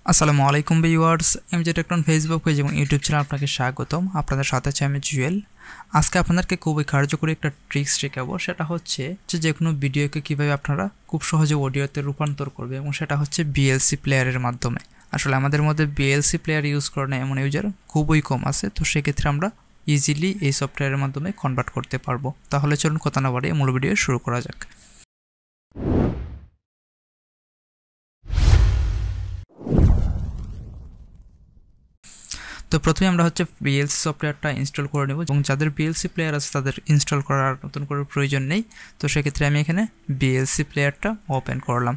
আসসালামু আলাইকুম viewers, এমজে টেকটন Facebook page এবং ইউটিউব চ্যানেল আপনাকে স্বাগতম। আপনাদের সাথে আছে আমি জুয়েল। আজকে আপনাদেরকে খুবই কার্যকরী একটা ট্রিক্স শেখাবো। সেটা হচ্ছে যে কোনো ভিডিওকে কীভাবে আপনারা খুব সহজে অডিওতে রূপান্তর করবে, এবং সেটা হচ্ছে বিএলসি প্লেয়ারের মাধ্যমে। আসলে আমাদের মধ্যে বিএলসি প্লেয়ার ইউজ করে না এমন ইউজার খুবই কম আছে, তো সেক্ষেত্রে আমরা ইজিলি এই সফটওয়্যারের মাধ্যমে কনভার্ট করতে পারবো। তাহলে চলুন কথা না বাড়িয়ে মূল ভিডিও শুরু করা যাক। তো প্রথমে আমরা হচ্ছে বিএলসি সফটওয়্যারটা ইনস্টল করে নেব, এবং যাদের বিএলসি প্লেয়ার আছে তাদের ইনস্টল করার নতুন করে প্রয়োজন নেই। তো সেক্ষেত্রে আমি এখানে বিএলসি প্লেয়ারটা ওপেন করলাম।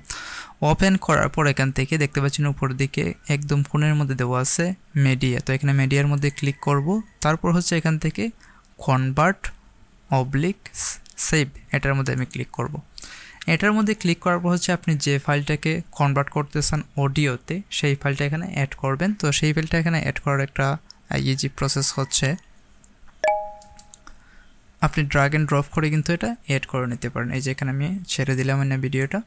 ওপেন করার পর এখান থেকে দেখতে পাচ্ছেন উপরের দিকে একদম কোণের মধ্যে দেওয়া আছে মিডিয়া। তো এখানে মিডিয়ার মধ্যে ক্লিক করব। তারপর হচ্ছে এখান থেকে কনভার্ট অবলিক সেভ, এটার মধ্যে আমি ক্লিক করব। এটার মধ্যে ক্লিক করার পর হচ্ছে আপনি যে ফাইলটাকে কনভার্ট করতেছেন অডিওতে, সেই ফাইলটা এখানে অ্যাড করবেন। তো সেই ফাইলটা এখানে অ্যাড করার একটা ইজি প্রসেস হচ্ছে আপনি ড্র্যাগ অ্যান্ড ড্রপ করে কিন্তু এটা অ্যাড করে নিতে পারেন। এই যে এখানে আমি ছেড়ে দিলাম না ভিডিওটা।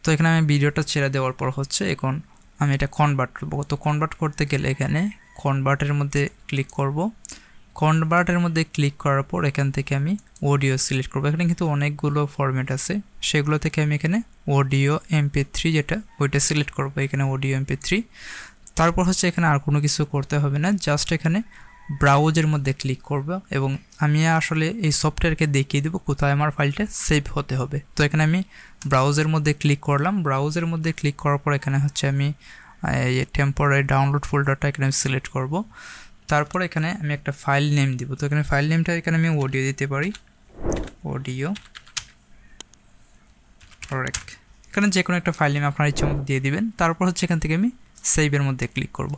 তো এখানে আমি ভিডিওটা ছেড়ে দেওয়ার পর হচ্ছে এখন আমি এটা কনভার্ট করবো। তো কনভার্ট করতে গেলে এখানে কনভার্টের মধ্যে ক্লিক করব। কনভার্টের মধ্যে ক্লিক করার পর এখান থেকে আমি অডিও সিলেক্ট করবো। এখানে কিন্তু অনেকগুলো ফরম্যাট আছে, সেগুলো থেকে আমি এখানে অডিও MP3 যেটা ওইটা সিলেক্ট করবো। এখানে অডিও MP3। তারপর হচ্ছে এখানে আর কোনো কিছু করতে হবে না, জাস্ট এখানে ব্রাউজের মধ্যে ক্লিক করব, এবং আমি আসলে এই সফটওয়্যারকে দেখিয়ে দেবো কোথায় আমার ফাইলটা সেভ হতে হবে। তো এখানে আমি ব্রাউজের মধ্যে ক্লিক করলাম। ব্রাউজের মধ্যে ক্লিক করার পর এখানে হচ্ছে আমি এই টেম্পোরারি ডাউনলোড ফোল্ডারটা এখানে সিলেক্ট করব। তারপর এখানে আমি একটা ফাইল নেম দিব। তো এখানে ফাইল নেমটা এখানে আমি অডিও দিতে পারি, অডিও রেক। এখানে যে কোনো একটা ফাইল নেম আপনার ইচ্ছা মতো দিয়ে দিবেন। তারপর হচ্ছে এখান থেকে আমি সেভের মধ্যে ক্লিক করব।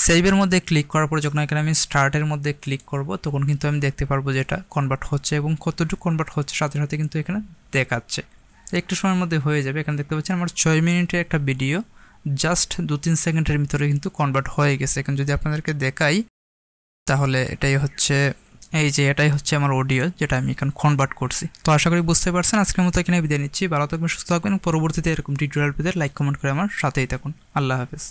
সেভের মধ্যে ক্লিক করার পর যখন এখানে আমি স্টার্টের মধ্যে ক্লিক করব, তখন কিন্তু আমি দেখতে পারবো যে এটা কনভার্ট হচ্ছে, এবং কতটুকু কনভার্ট হচ্ছে সাথে সাথে কিন্তু এখানে দেখাচ্ছে। একটু সময়ের মধ্যে হয়ে যাবে। এখানে দেখতে পাচ্ছেন আমার 6 মিনিটের একটা ভিডিও জাস্ট 2-3 সেকেন্ডের ভিতরে কিন্তু কনভার্ট হয়ে গেছে। এখন যদি আপনাদেরকে দেখাই তাহলে এটাই হচ্ছে এটাই হচ্ছে আমার অডিও যেটা আমি এখন কনভার্ট করছি। তো আশা করি বুঝতে পারছেন। আজকের মতো এখানে বিদায় নিচ্ছি। ভালো থাকবেন, সুস্থ থাকবেন। পরবর্তীতে এরকম টিউটোরিয়াল পেতে লাইক কমেন্ট করে আমার সাথেই থাকুন। আল্লাহ হাফেজ।